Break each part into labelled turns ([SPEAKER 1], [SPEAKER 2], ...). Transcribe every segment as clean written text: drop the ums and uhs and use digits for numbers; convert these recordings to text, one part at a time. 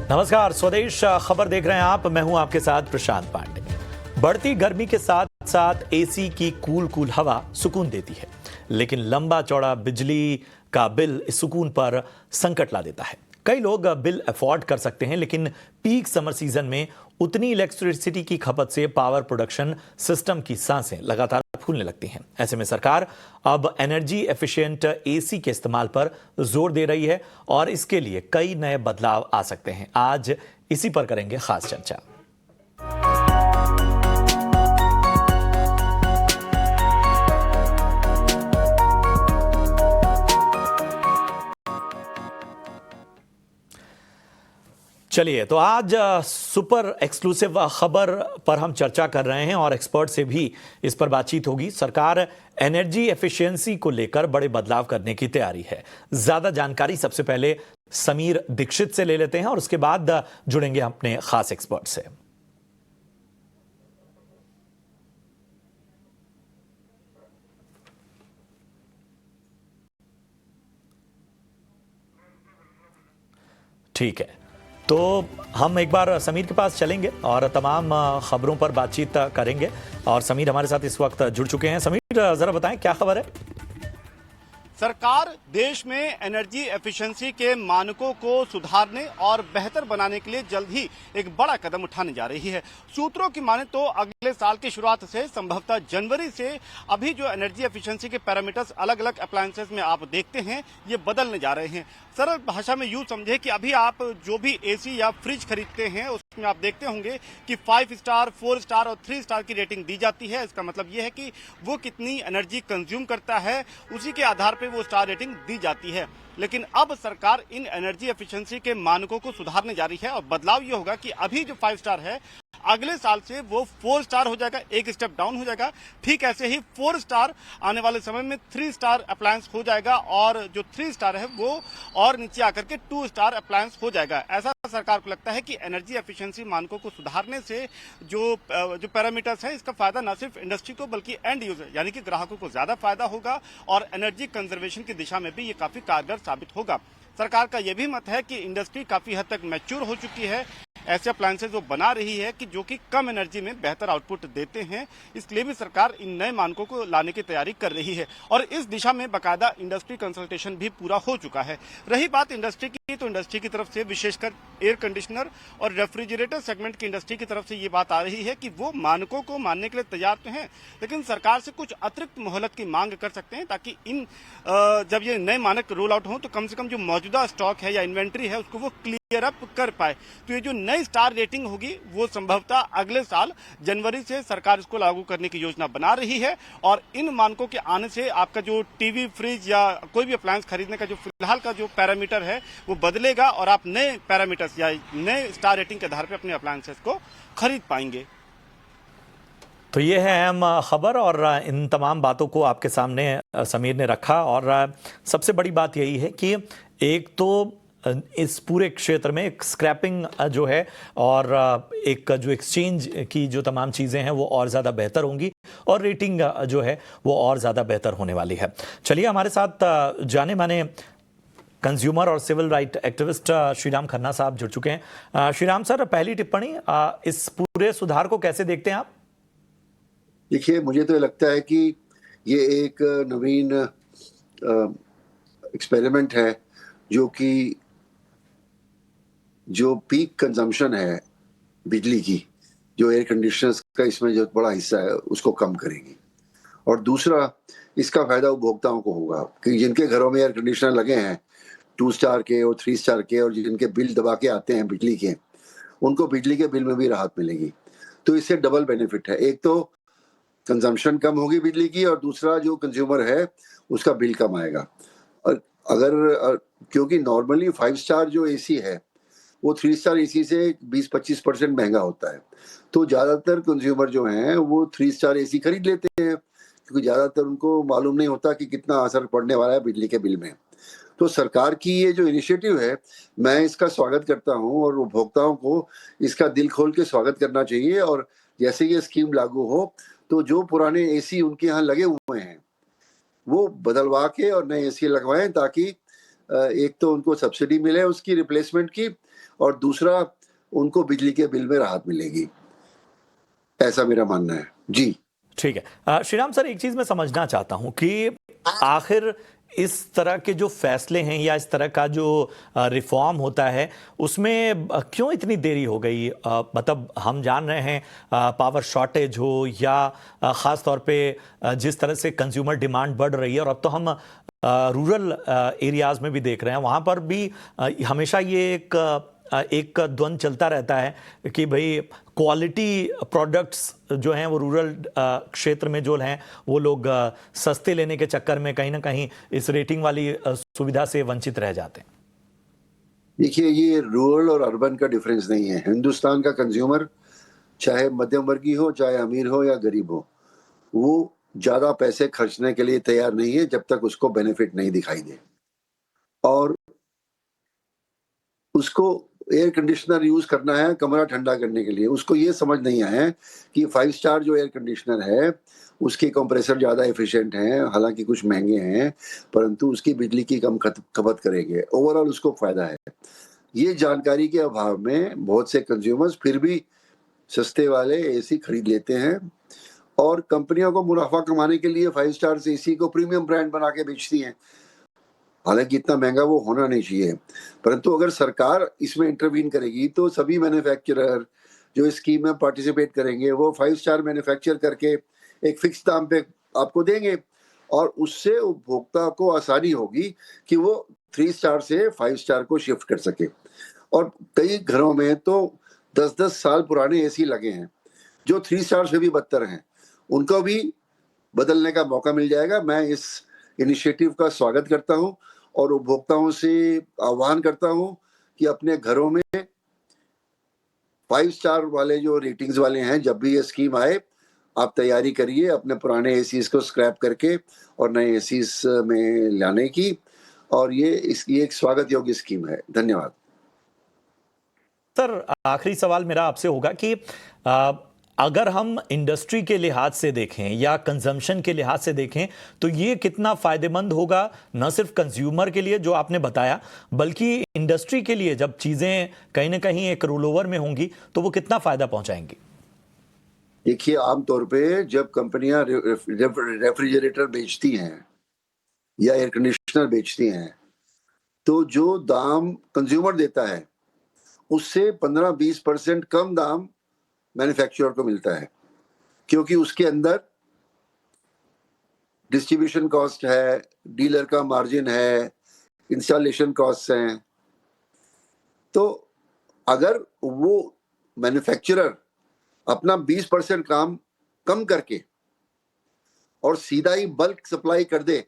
[SPEAKER 1] नमस्कार, स्वदेश खबर देख रहे हैं आप। मैं हूं आपके साथ प्रशांत पांडे। बढ़ती गर्मी के साथ साथ एसी की कूल हवा सुकून देती है, लेकिन लंबा चौड़ा बिजली का बिल इस सुकून पर संकट ला देता है। कई लोग बिल अफोर्ड कर सकते हैं, लेकिन पीक समर सीजन में उतनी इलेक्ट्रिसिटी की खपत से पावर प्रोडक्शन सिस्टम की सांसें लगातार फूलने लगती हैं। ऐसे में सरकार अब एनर्जी एफिशिएंट एसी के इस्तेमाल पर जोर दे रही है और इसके लिए कई नए बदलाव आ सकते हैं। आज इसी पर करेंगे खास चर्चा। चलिए, तो आज सुपर एक्सक्लूसिव खबर पर हम चर्चा कर रहे हैं और एक्सपर्ट से भी इस पर बातचीत होगी। सरकार एनर्जी एफिशिएंसी को लेकर बड़े बदलाव करने की तैयारी है। ज्यादा जानकारी सबसे पहले समीर दीक्षित से ले लेते हैं और उसके बाद जुड़ेंगे अपने खास एक्सपर्ट से। ठीक है, तो हम एक बार समीर के पास चलेंगे और तमाम खबरों पर बातचीत करेंगे। और समीर हमारे साथ इस वक्त जुड़ चुके हैं। समीर, जरा बताएं क्या खबर है?
[SPEAKER 2] सरकार देश में एनर्जी एफिशिएंसी के मानकों को सुधारने और बेहतर बनाने के लिए जल्द ही एक बड़ा कदम उठाने जा रही है। सूत्रों की माने तो अगले साल की शुरुआत से, संभवतः जनवरी से, अभी जो एनर्जी एफिशिएंसी के पैरामीटर्स अलग अलग अप्लायंसेस में आप देखते हैं, ये बदलने जा रहे हैं। सरल भाषा में यूं समझे कि अभी आप जो भी एसी या फ्रिज खरीदते हैं उसमें आप देखते होंगे कि 5 स्टार, 4 स्टार और 3 स्टार की रेटिंग दी जाती है। इसका मतलब यह है कि वो कितनी एनर्जी कंज्यूम करता है, उसी के आधार पर वो स्टार रेटिंग दी जाती है। लेकिन अब सरकार इन एनर्जी एफिशिएंसी के मानकों को सुधारने जा रही है और बदलाव ये होगा कि अभी जो 5 स्टार है, अगले साल से वो 4 स्टार हो जाएगा, एक स्टेप डाउन हो जाएगा। ठीक ऐसे ही 4 स्टार आने वाले समय में 3 स्टार अप्लायंस हो जाएगा और जो 3 स्टार है वो और नीचे आकर के 2 स्टार अप्लायंस हो जाएगा। ऐसा सरकार को लगता है कि एनर्जी एफिशिएंसी मानकों को सुधारने से जो पैरामीटर्स है, इसका फायदा न सिर्फ इंडस्ट्री को बल्कि एंड यूजर यानी कि ग्राहकों को ज्यादा फायदा होगा और एनर्जी कंजर्वेशन की दिशा में भी ये काफी कारगर साबित होगा। सरकार का यह भी मत है कि इंडस्ट्री काफी हद तक मैच्योर हो चुकी है। ऐसे अप्लायंसेज वो बना रही है कि जो कि कम एनर्जी में बेहतर आउटपुट देते हैं। इसलिए भी सरकार इन नए मानकों को लाने की तैयारी कर रही है और इस दिशा में बाकायदा इंडस्ट्री कंसल्टेशन भी पूरा हो चुका है। रही बात इंडस्ट्री की, तो इंडस्ट्री की तरफ से विशेषकर एयर कंडीशनर और रेफ्रिजरेटर सेगमेंट की इंडस्ट्री की तरफ से ये बात आ रही है कि वो मानकों को मानने के लिए तैयार तो हैं, लेकिन सरकार से कुछ अतिरिक्त मोहलत की मांग कर सकते हैं ताकि इन जब ये नए मानक रोल आउट हों तो कम से कम जो मौजूदा स्टॉक है या इन्वेंट्री है उसको वो क्लियर अप कर पाए। तो ये जो नई स्टार रेटिंग होगी वो संभवतः अगले साल जनवरी से सरकार इसको लागू करने की योजना बना रही है और इन मानकों के आने से आपका जो टीवी, फ्रिज या कोई भी अप्लायंस खरीदने का जो फिलहाल का जो पैरामीटर है वो बदलेगा और आप नए पैरामीटर्स या नए स्टार रेटिंग के आधार पर अपने अप्लायंसेस को खरीद पाएंगे।
[SPEAKER 1] तो ये है अहम खबर और इन तमाम बातों को आपके सामने समीर ने रखा। और सबसे बड़ी बात यही है कि एक तो इस पूरे क्षेत्र में एक स्क्रैपिंग जो है और एक जो एक्सचेंज की जो तमाम चीज़ें हैं वो और ज़्यादा बेहतर होंगी और रेटिंग जो है वो और ज़्यादा बेहतर होने वाली है। चलिए, हमारे साथ जाने माने कंज्यूमर और civil right activist Shriram Khanna साहब जुड़ चुके हैं। श्रीराम सर, पहली टिप्पणी, इस पूरे सुधार को कैसे देखते हैं आप?
[SPEAKER 3] देखिए, मुझे तो लगता है कि ये एक नवीन एक्सपेरिमेंट है जो पीक कंजम्पशन है बिजली की, जो एयर कंडीशनर्स का इसमें जो बड़ा हिस्सा है उसको कम करेगी। और दूसरा, इसका फायदा उपभोक्ताओं को होगा कि जिनके घरों में एयर कंडीशनर लगे हैं 2 स्टार के और 3 स्टार के और जिनके बिल दबा के आते हैं बिजली के, उनको बिजली के बिल में भी राहत मिलेगी। तो इससे डबल बेनिफिट है। एक तो कंजम्पशन कम होगी बिजली की और दूसरा जो कंज्यूमर है उसका बिल कम आएगा। और क्योंकि नॉर्मली 5 स्टार जो एसी है वो 3 स्टार एसी से 20-25% महंगा होता है। तो ज़्यादातर कंज्यूमर जो हैं वो 3 स्टार एसी खरीद लेते हैं क्योंकि ज़्यादातर उनको मालूम नहीं होता कि कितना असर पड़ने वाला है बिजली के बिल में। तो सरकार की ये जो इनिशिएटिव है, मैं इसका स्वागत करता हूँ और उपभोक्ताओं को इसका दिल खोल के स्वागत करना चाहिए। और जैसे ये स्कीम लागू हो तो जो पुराने एसी उनके यहाँ लगे हुए हैं वो बदलवा के और नए एसी लगवाएं ताकि एक तो उनको सब्सिडी मिले उसकी रिप्लेसमेंट की, और दूसरा उनको बिजली के बिल में राहत मिलेगी। ऐसा मेरा मानना है जी।
[SPEAKER 1] ठीक है। श्रीराम सर, एक चीज मैं समझना चाहता हूं कि आखिर इस तरह के जो फैसले हैं या इस तरह का जो रिफॉर्म होता है उसमें क्यों इतनी देरी हो गई? मतलब हम जान रहे हैं पावर शॉर्टेज हो या ख़ास तौर पे जिस तरह से कंज्यूमर डिमांड बढ़ रही है, और अब तो हम रूरल एरियाज में भी देख रहे हैं, वहाँ पर भी हमेशा ये एक द्वंद चलता रहता है कि भाई क्वालिटी प्रोडक्ट्स जो हैं वो रूरल क्षेत्र में जो हैं वो लोग सस्ते लेने के चक्कर में कहीं ना कहीं इस रेटिंग वाली सुविधा से वंचित रह जाते हैं।
[SPEAKER 3] देखिए, ये रूरल और अर्बन का डिफरेंस नहीं है। हिंदुस्तान का कंज्यूमर चाहे मध्यम वर्गीय हो, चाहे अमीर हो या गरीब हो, वो ज्यादा पैसे खर्चने के लिए तैयार नहीं है जब तक उसको बेनिफिट नहीं दिखाई दे। और उसको एयर कंडीशनर यूज करना है कमरा ठंडा करने के लिए, उसको ये समझ नहीं आया है कि 5 स्टार जो एयर कंडीशनर है उसके कंप्रेसर ज्यादा एफिशिएंट हैं, हालांकि कुछ महंगे हैं, परंतु उसकी बिजली की कम खपत करेंगे, ओवरऑल उसको फायदा है। ये जानकारी के अभाव में बहुत से कंज्यूमर्स फिर भी सस्ते वाले एसी खरीद लेते हैं, और कंपनियों को मुनाफा कमाने के लिए 5 स्टार एसी को प्रीमियम ब्रांड बना के बेचती हैं। हालांकि इतना महंगा वो होना नहीं चाहिए, परंतु अगर सरकार इसमें इंटरवीन करेगी तो सभी मैन्युफैक्चरर जो इस स्कीम में पार्टिसिपेट करेंगे वो 5 स्टार मैन्युफैक्चर करके एक फिक्स दाम पे आपको देंगे, और उससे उपभोक्ता को आसानी होगी कि वो 3 स्टार से 5 स्टार को शिफ्ट कर सके। और कई घरों में तो 10-10 साल पुराने एसी लगे हैं जो 3 स्टार से भी बदतर हैं, उनको भी बदलने का मौका मिल जाएगा। मैं इस इनिशिएटिव का स्वागत करता हूं और उपभोक्ताओं से आह्वान करता हूं कि अपने घरों में 5 स्टार वाले जो रेटिंग्स वाले हैं, जब भी ये स्कीम आए आप तैयारी करिए अपने पुराने एसीज को स्क्रैप करके और नए एसीज में लाने की, और ये इसकी एक स्वागत योग्य स्कीम है। धन्यवाद
[SPEAKER 1] सर। आखिरी सवाल मेरा आपसे होगा कि अगर हम इंडस्ट्री के लिहाज से देखें या कंजम्पशन के लिहाज से देखें तो ये कितना फायदेमंद होगा, न सिर्फ कंज्यूमर के लिए जो आपने बताया, बल्कि इंडस्ट्री के लिए जब चीजें कहीं ना कहीं एक रोल ओवर में होंगी तो वो कितना फायदा पहुंचाएंगी?
[SPEAKER 3] देखिए, आमतौर पे जब कंपनियां रेफ्रिजरेटर बेचती हैं या एयर कंडीशनर बेचती हैं तो जो दाम कंज्यूमर देता है उससे 15-20% कम दाम मैन्युफैक्चरर को मिलता है, क्योंकि उसके अंदर डिस्ट्रीब्यूशन कॉस्ट है, डीलर का मार्जिन है, इंस्टॉलेशन कॉस्ट हैं। तो अगर वो मैन्युफैक्चरर अपना 20% काम कम करके और सीधा ही बल्क सप्लाई कर दे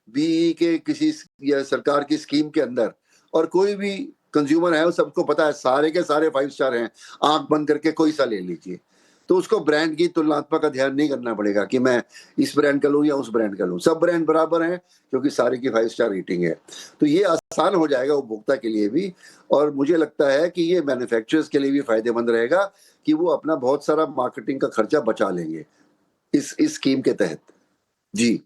[SPEAKER 3] बीई के किसी या सरकार की स्कीम के अंदर, और कोई भी कंज्यूमर है, सबको पता है सारे के सारे 5 स्टार हैं, आंख बंद करके कोई सा ले लीजिए, तो उसको ब्रांड की तुलनात्मक का ध्यान नहीं करना पड़ेगा कि मैं इस ब्रांड का लूं या उस ब्रांड का लूं। सब ब्रांड बराबर हैं क्योंकि सारे की 5 स्टार रेटिंग है। तो ये आसान हो जाएगा उपभोक्ता के लिए भी, और मुझे लगता है कि ये मैन्युफैक्चरर्स के लिए भी फायदेमंद रहेगा कि वो अपना बहुत सारा मार्केटिंग का खर्चा बचा लेंगे इस स्कीम के तहत। जी,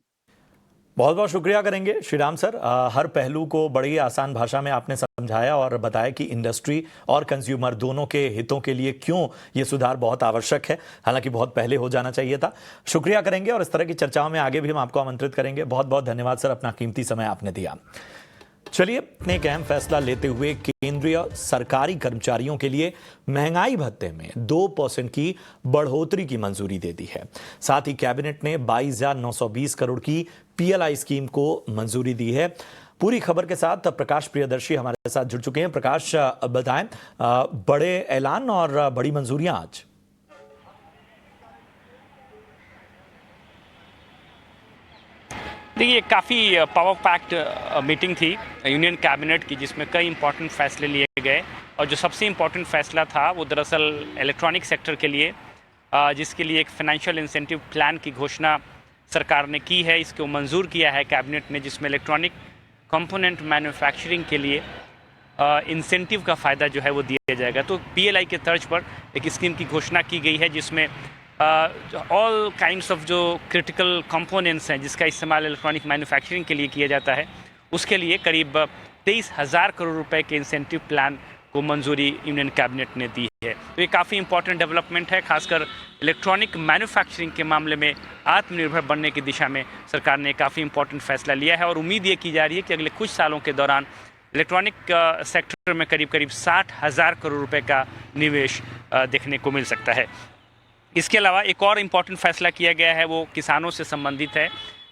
[SPEAKER 1] बहुत बहुत शुक्रिया करेंगे श्रीराम सर। हर पहलू को बड़ी आसान भाषा में आपने समझाया और बताया कि इंडस्ट्री और कंज्यूमर दोनों के हितों के लिए क्यों ये सुधार बहुत आवश्यक है, हालांकि बहुत पहले हो जाना चाहिए था। शुक्रिया करेंगे और इस तरह की चर्चाओं में आगे भी हम आपको आमंत्रित करेंगे। बहुत बहुत धन्यवाद सर, अपना कीमती समय आपने दिया। चलिए, अपने एक अहम फैसला लेते हुए केंद्रीय सरकारी कर्मचारियों के लिए महंगाई भत्ते में 2% की बढ़ोतरी की मंजूरी दे दी है। साथ ही कैबिनेट ने 22,920 करोड़ की पीएलआई स्कीम को मंजूरी दी है। पूरी खबर के साथ प्रकाश प्रियदर्शी हमारे साथ जुड़ चुके हैं। प्रकाश, बताएं, बड़े ऐलान और बड़ी मंजूरियां आज।
[SPEAKER 4] देखिए, काफ़ी पावर पैक्ड मीटिंग थी यूनियन कैबिनेट की, जिसमें कई इंपॉर्टेंट फैसले लिए गए, और जो सबसे इम्पॉर्टेंट फैसला था वो दरअसल इलेक्ट्रॉनिक सेक्टर के लिए, जिसके लिए एक फाइनेंशियल इंसेंटिव प्लान की घोषणा सरकार ने की है। इसको मंजूर किया है कैबिनेट ने, जिसमें इलेक्ट्रॉनिक कंपोनेंट मैन्युफैक्चरिंग के लिए इंसेंटिव का फ़ायदा जो है वो दिया जाएगा। तो पीएलआई के तर्ज पर एक स्कीम की घोषणा की गई है, जिसमें ऑल काइंड्स ऑफ जो क्रिटिकल कंपोनेंट्स हैं जिसका इस्तेमाल इलेक्ट्रॉनिक मैन्युफैक्चरिंग के लिए किया जाता है, उसके लिए करीब 23,000 करोड़ रुपए के इंसेंटिव प्लान को मंजूरी यूनियन कैबिनेट ने दी है। तो ये काफ़ी इंपॉर्टेंट डेवलपमेंट है, खासकर इलेक्ट्रॉनिक मैन्युफैक्चरिंग के मामले में आत्मनिर्भर बनने की दिशा में सरकार ने काफ़ी इंपॉर्टेंट फैसला लिया है। और उम्मीद ये की जा रही है कि अगले कुछ सालों के दौरान इलेक्ट्रॉनिक सेक्टर में करीब 60,000 करोड़ रुपए का निवेश देखने को मिल सकता है। इसके अलावा एक और इम्पॉर्टेंट फैसला किया गया है, वो किसानों से संबंधित है।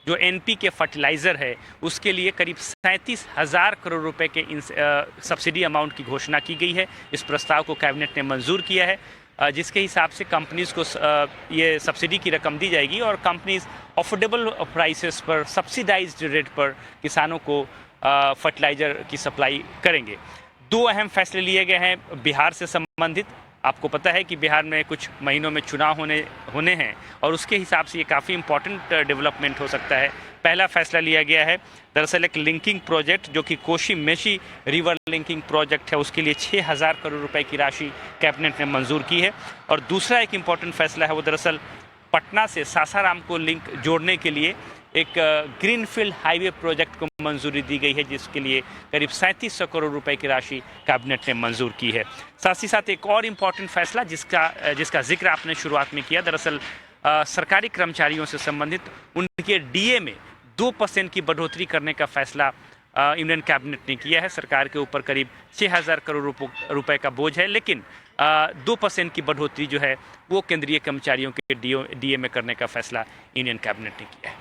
[SPEAKER 4] जो NPK फर्टिलाइज़र है उसके लिए करीब 37,000 करोड़ रुपए के सब्सिडी अमाउंट की घोषणा की गई है। इस प्रस्ताव को कैबिनेट ने मंजूर किया है, जिसके हिसाब से कंपनीज़ को ये सब्सिडी की रकम दी जाएगी और कंपनीज़ अफोर्डेबल प्राइसेस पर सब्सिडाइज्ड रेट पर किसानों को फर्टिलाइज़र की सप्लाई करेंगे। दो अहम फैसले लिए गए हैं बिहार से संबंधित। आपको पता है कि बिहार में कुछ महीनों में चुनाव होने हैं और उसके हिसाब से ये काफ़ी इंपॉर्टेंट डेवलपमेंट हो सकता है। पहला फैसला लिया गया है दरअसल एक लिंकिंग प्रोजेक्ट जो कि कोशी मेशी रिवर लिंकिंग प्रोजेक्ट है, उसके लिए 6,000 करोड़ रुपए की राशि कैबिनेट ने मंजूर की है। और दूसरा एक इम्पॉर्टेंट फैसला है वो दरअसल पटना से सासाराम को लिंक जोड़ने के लिए एक ग्रीनफील्ड हाईवे प्रोजेक्ट को मंजूरी दी गई है, जिसके लिए करीब 3700 करोड़ रुपए की राशि कैबिनेट ने मंजूर की है। साथ ही साथ एक और इम्पॉर्टेंट फैसला जिसका जिक्र आपने शुरुआत में किया, दरअसल सरकारी कर्मचारियों से संबंधित उनके DA में 2% की बढ़ोतरी करने का फैसला यूनियन कैबिनेट ने किया है। सरकार के ऊपर करीब 6,000 करोड़ रुपए का बोझ है, लेकिन 2% की बढ़ोतरी जो है वो केंद्रीय कर्मचारियों के DA में करने का फैसला यूनियन कैबिनेट ने किया है।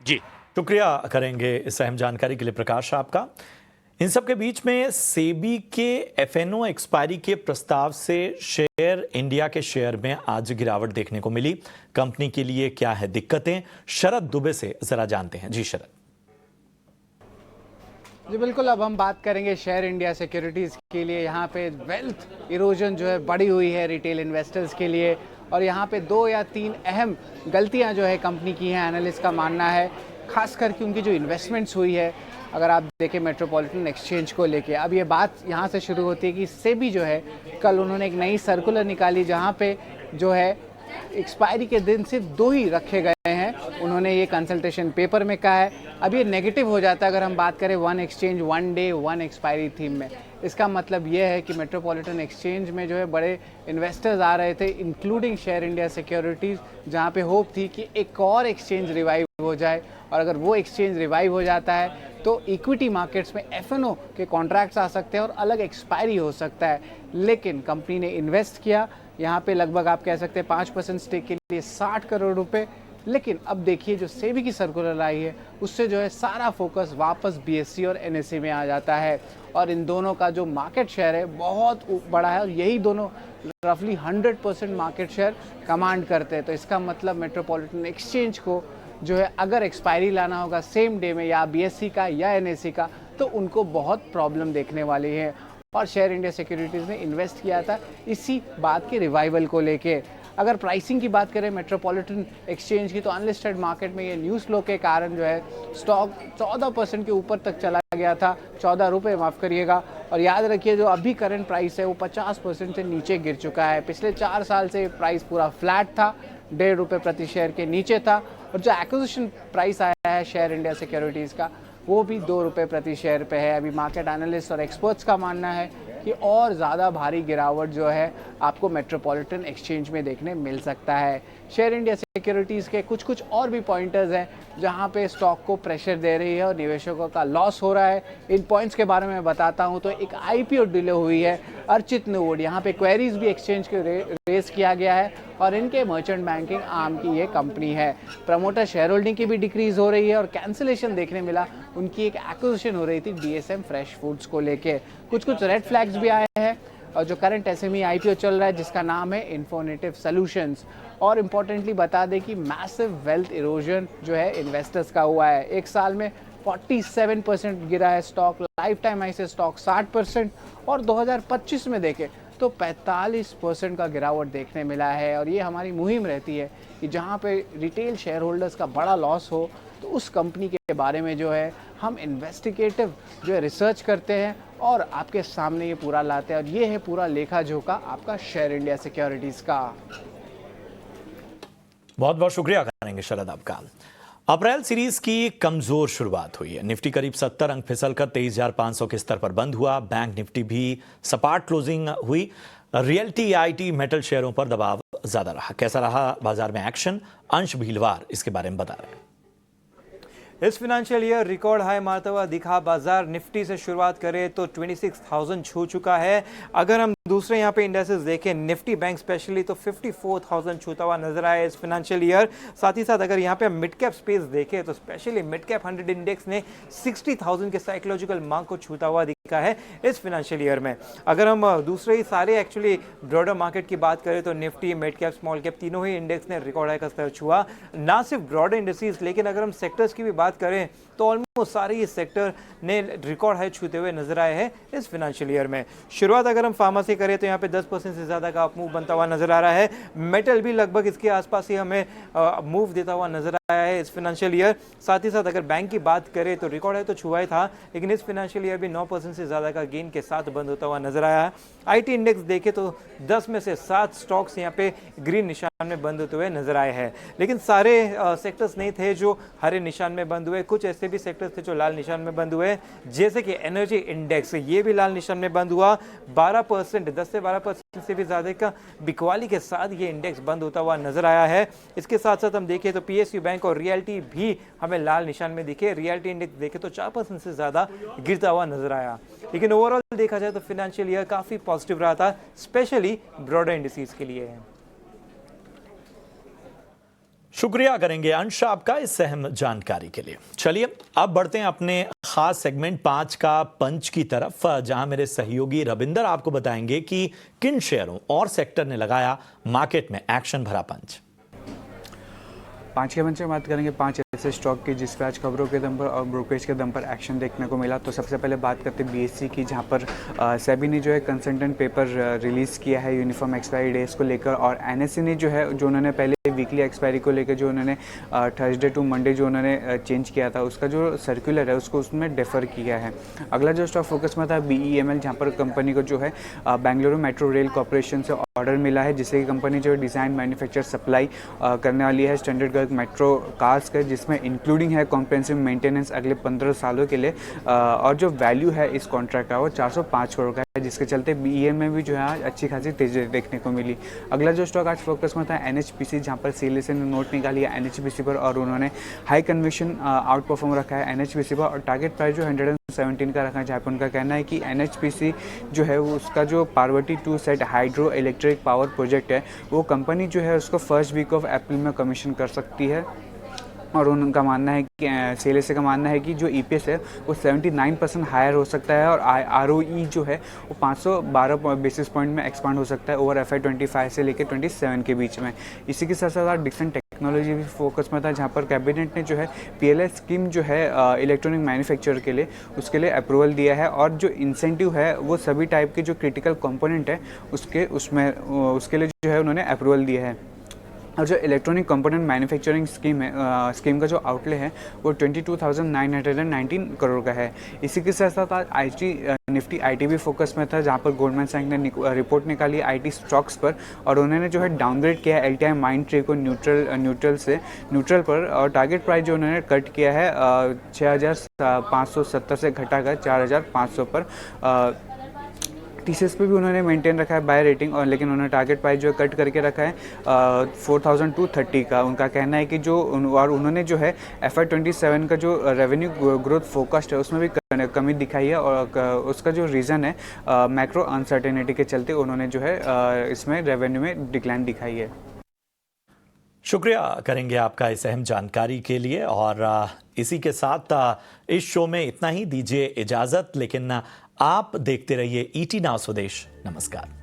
[SPEAKER 4] जी
[SPEAKER 1] शुक्रिया करेंगे इस अहम जानकारी के लिए प्रकाश आपका। इन सब के बीच में सेबी के FNO एक्सपायरी के प्रस्ताव से शेयर इंडिया के शेयर में आज गिरावट देखने को मिली। कंपनी के लिए क्या है दिक्कतें, शरद दुबे से जरा जानते हैं। जी शरद।
[SPEAKER 5] जी बिल्कुल, अब हम बात करेंगे शेयर इंडिया सिक्योरिटीज़ के लिए। यहाँ पे वेल्थ इरोजन जो है बढ़ी हुई है रिटेल इन्वेस्टर्स के लिए, और यहाँ पे 2 या 3 अहम गलतियाँ जो है कंपनी की हैं, एनालिस्ट का मानना है, खास करके उनकी जो इन्वेस्टमेंट्स हुई है। अगर आप देखें मेट्रोपॉलिटन एक्सचेंज को लेके, अब ये बात यहाँ से शुरू होती है कि सेबी जो है कल उन्होंने एक नई सर्कुलर निकाली जहाँ पे जो है एक्सपायरी के दिन सिर्फ 2 ही रखे गए हैं। उन्होंने ये कंसल्टेशन पेपर में कहा है। अब ये नेगेटिव हो जाता है अगर हम बात करें 1 एक्सचेंज 1 डे 1 एक्सपायरी थीम में। इसका मतलब ये है कि मेट्रोपॉलिटन एक्सचेंज में जो है बड़े इन्वेस्टर्स आ रहे थे, इंक्लूडिंग शेयर इंडिया सिक्योरिटीज़, जहाँ पे होप थी कि एक और एक्सचेंज रिवाइव हो जाए। और अगर वो एक्सचेंज रिवाइव हो जाता है तो इक्विटी मार्केट्स में FNO के कॉन्ट्रैक्ट्स आ सकते हैं और अलग एक्सपायरी हो सकता है। लेकिन कंपनी ने इन्वेस्ट किया यहाँ पे, लगभग आप कह सकते हैं 5% स्टेक के लिए 60 करोड़ रुपए। लेकिन अब देखिए जो सेबी की सर्कुलर आई है उससे जो है सारा फोकस वापस BSE और NSE में आ जाता है, और इन दोनों का जो मार्केट शेयर है बहुत बड़ा है, और यही दोनों रफली 100% मार्केट शेयर कमांड करते हैं। तो इसका मतलब मेट्रोपॉलिटन एक्सचेंज को जो है अगर एक्सपायरी लाना होगा सेम डे में या BSE का या NSE का, तो उनको बहुत प्रॉब्लम देखने वाली है। और शेयर इंडिया सिक्योरिटीज़ ने इन्वेस्ट किया था इसी बात के रिवाइवल को लेके। अगर प्राइसिंग की बात करें मेट्रोपॉलिटन एक्सचेंज की, तो अनलिस्टेड मार्केट में ये न्यूज़ फ्लो के कारण जो है स्टॉक 14% के ऊपर तक चला गया था, 14 रुपये माफ़ करिएगा। और याद रखिए जो अभी करंट प्राइस है वो 50% से नीचे गिर चुका है। पिछले 4 साल से प्राइस पूरा फ्लैट था, 1.5 रुपये प्रति शेयर के नीचे था। और जो एक्विजिशन प्राइस आया है शेयर इंडिया सिक्योरिटीज़ का वो भी 2 रुपये प्रति शेयर पे है। अभी मार्केट एनालिस्ट और एक्सपर्ट्स का मानना है कि और ज़्यादा भारी गिरावट जो है आपको मेट्रोपॉलिटन एक्सचेंज में देखने मिल सकता है। शेयर इंडिया सिक्योरिटीज़ के कुछ और भी पॉइंटर्स हैं जहां पे स्टॉक को प्रेशर दे रही है और निवेशकों का लॉस हो रहा है। इन पॉइंट्स के बारे में बताता हूं तो एक IPO डिले हुई है अर्चित नोवुड, यहाँ पे क्वेरीज भी एक्सचेंज के रेस किया गया है, और इनके मर्चेंट बैंकिंग आर्म की ये कंपनी है। प्रमोटर शेयर होल्डिंग की भी डिक्रीज हो रही है, और कैंसिलेशन देखने मिला उनकी एक एक्विजिशन हो रही थी DSM फ्रेश फूड्स को लेके। कुछ रेड फ्लैग्स भी आए हैं, और जो करंट SME IPO चल रहा है जिसका नाम है इन्फोनेटिव सॉल्यूशंस। और इम्पोर्टेंटली बता दें कि मैसिव वेल्थ इरोजन जो है इन्वेस्टर्स का हुआ है। एक साल में 47% गिरा है स्टॉक, लाइफ टाइम हाई से स्टॉक 60%, और 2025 में देखें तो 45% का गिरावट देखने मिला है। और ये हमारी मुहिम रहती है कि जहाँ पे रिटेल शेयर होल्डर्स का बड़ा लॉस हो तो उस कंपनी के बारे में जो है हम इन्वेस्टिगेटिव जो है रिसर्च करते हैं और आपके सामने ये पूरा लाते हैं। और ये है पूरा लेखा जोखा आपका शेयर इंडिया सिक्योरिटीज़ का।
[SPEAKER 1] बहुत बहुत शुक्रिया करेंगे शरद आपका। अप्रैल सीरीज की कमजोर शुरुआत हुई है। निफ्टी करीब 70 अंक फिसलकर 23,500 के स्तर पर बंद हुआ। बैंक निफ्टी भी सपाट क्लोजिंग हुई। रियल्टी, आईटी, मेटल शेयरों पर दबाव ज्यादा रहा। कैसा रहा बाजार में एक्शन, अंश भीलवार इसके बारे में बता रहे हैं।
[SPEAKER 6] इस फिनेंशियल ईयर रिकॉर्ड हाई मारता हुआ दिखा बाजार। निफ्टी से शुरुआत करें तो 26,000 छू चुका है। अगर हम दूसरे यहाँ पे इंडेक्सेस देखें, निफ्टी बैंक स्पेशली तो 54,000 छूता हुआ नजर आया इस फिनेंशियल ईयर। साथ ही साथ अगर यहाँ पे हम मिड कैप स्पेस देखें तो स्पेशली मिड कैप 100 इंडेक्स ने 60,000 के साइकोलॉजिकल मार्क को छूता हुआ दिखा है इस फिनेंशियल ईयर में। अगर हम दूसरे ही सारे एक्चुअली ब्रॉडर मार्केट की बात करें तो Nifty, mid cap, small cap तीनों ही इंडेक्स ने रिकॉर्ड हाई का स्तर छुआ। ना सिर्फ ब्रॉडर इंडेक्सेस, लेकिन अगर हम सेक्टर्स की भी बात करें तो ऑलमोस्ट सारे ही सेक्टर ने रिकॉर्ड हाई छूते हुए नजर आए हैं इस फिनेंशियल ईयर में। शुरुआत अगर हम फार्मा से करें तो यहाँ पे 10% से ज़्यादा का अप मूव बनता हुआ नजर आ रहा है। मेटल भी लगभग इसके आसपास ही हमें मूव देता हुआ नजर आया है इस फिनेंशियल ईयर। साथ ही साथ अगर बैंक की बात करें तो रिकॉर्ड हाई तो छुआ ही था, लेकिन इस फिनेंशियल ईयर भी 9% से ज़्यादा का गेन के साथ बंद होता हुआ नजर आया है। IT इंडेक्स देखें तो 10 में से 7 स्टॉक्स यहाँ पे ग्रीन निशान में बंद होते हुए नजर आए हैं, लेकिन सारे सेक्टर्स नहीं थे जो हरे निशान में बंद हुए। कुछ ऐसे भी सेक्टर्स थे जो लाल निशान में बंद हुए, जैसे कि एनर्जी इंडेक्स, ये भी लाल निशान में बंद हुआ। 12%, 10 से 12% से भी ज्यादा का बिकवाली के साथ ये इंडेक्स बंद होता हुआ नजर आया है। इसके साथ साथ हम देखें तो PSU बैंक और रियल्टी भी हमें लाल निशान में दिखे। रियल्टी इंडेक्स देखें तो 4% से ज्यादा गिरता हुआ नजर आया। लेकिन ओवरऑल देखा जाए तो फिनेंशियल ईयर काफी पॉजिटिव रहा था, स्पेशली ब्रॉडर इंडिसेस के लिए।
[SPEAKER 1] शुक्रिया करेंगे अंश आपका इस अहम जानकारी के लिए। चलिए अब बढ़ते हैं अपने खास सेगमेंट 5 का पंच की तरफ, जहां मेरे सहयोगी रविंदर आपको बताएंगे कि किन शेयरों और सेक्टर ने लगाया मार्केट में एक्शन भरा पंच।
[SPEAKER 5] 5 के पंच में बात करेंगे 5 ऐसे स्टॉक की जिस पर आज खबरों के दम पर और ब्रोकरेज के दम पर एक्शन देखने को मिला। तो सबसे पहले बात करते हैं BSE की, जहां पर सेबी ने जो है कंसल्टेंट पेपर रिलीज़ किया है यूनिफॉर्म एक्सपायरी डेज को लेकर, और NSE ने जो है जो उन्होंने पहले वीकली एक्सपायरी को लेकर जो उन्होंने थर्सडे टू मंडे जो उन्होंने चेंज किया था, उसका जो सर्कुलर है उसको उसमें डेफर किया है। अगला जो स्टॉक फोकस में था BEML, जहाँ पर कंपनी को जो है बेंगलुरु मेट्रो रेल कॉरपोरेशन से ऑर्डर मिला है, जिससे कि कंपनी जो डिज़ाइन, मैन्युफैक्चर, सप्लाई करने वाली है स्टैंडर्ड गज मेट्रो कार्स का, जिसमें इंक्लूडिंग है कॉम्प्रिहेंसिव मेंटेनेंस अगले 15 सालों के लिए। और जो वैल्यू है इस कॉन्ट्रैक्ट का वो 405 करोड़ का है, जिसके चलते BEML में भी जो है आज अच्छी खासी तेजी देखने को मिली। अगला जो स्टॉक आज फोकस में था NHPC, जहाँ पर CLSA ने नोट निकाली है NHPC पर, और उन्होंने हाई कन्विक्शन आउट परफॉर्म रखा है NHPC पर, और टारगेट प्राइस जो 117 का रखा है, जहाँ पर उनका कहना है कि NHPC जो है वो उसका जो Parvati 2 set hydro electric power project है वो कंपनी जो है उसको फर्स्ट वीक ऑफ अप्रैल में कमीशन कर सकती है। और उनका मानना है कि CLSA का मानना है कि जो EPS है वो 79% हायर हो सकता है, और ROE जो है वो 512 बेसिस पॉइंट में एक्सपांड हो सकता है ओवर FY25 से लेकर 27 के बीच में। इसी के साथ साथ डिफरेंट टेक्नोलॉजी भी फोकस में था, जहाँ पर कैबिनेट ने जो है PLI स्कीम जो है इलेक्ट्रॉनिक मैन्युफैक्चर के लिए उसके लिए अप्रूवल दिया है, और जो इंसेंटिव है वो सभी टाइप के जो क्रिटिकल कंपोनेंट है उसके लिए जो है उन्होंने अप्रूवल दिया है। और जो इलेक्ट्रॉनिक कंपोनेंट मैन्युफैक्चरिंग स्कीम है, स्कीम का जो आउटले है वो 22,919 करोड़ का है। इसी के साथ साथ आज निफ्टी IT भी फोकस में था, जहाँ पर गोल्डमैन सैक्स ने रिपोर्ट निकाली IT स्टॉक्स पर, और उन्होंने जो है डाउनग्रेड किया है LTI माइंडट्री को न्यूट्रल पर, और टारगेट प्राइस जो उन्होंने कट किया है 6,570 से घटाकर 4,500 पर। TCS पे भी उन्होंने मेंटेन रखा है बाय रेटिंग, और लेकिन उन्होंने टारगेट प्राइस जो कट करके रखा है 4,230 का। उनका कहना है कि और उन्होंने जो है FY27 का जो रेवेन्यू ग्रोथ फोकस्ट है उसमें भी कमी दिखाई है, और उसका जो रीज़न है मैक्रो अनसर्टेनिटी के चलते उन्होंने जो है इसमें रेवेन्यू में डिक्लाइन दिखाई है।
[SPEAKER 1] शुक्रिया करेंगे आपका इस अहम जानकारी के लिए, और इसी के साथ इस शो में इतना ही, दीजिए इजाजत, लेकिन आप देखते रहिए ET नाउ स्वदेश। नमस्कार।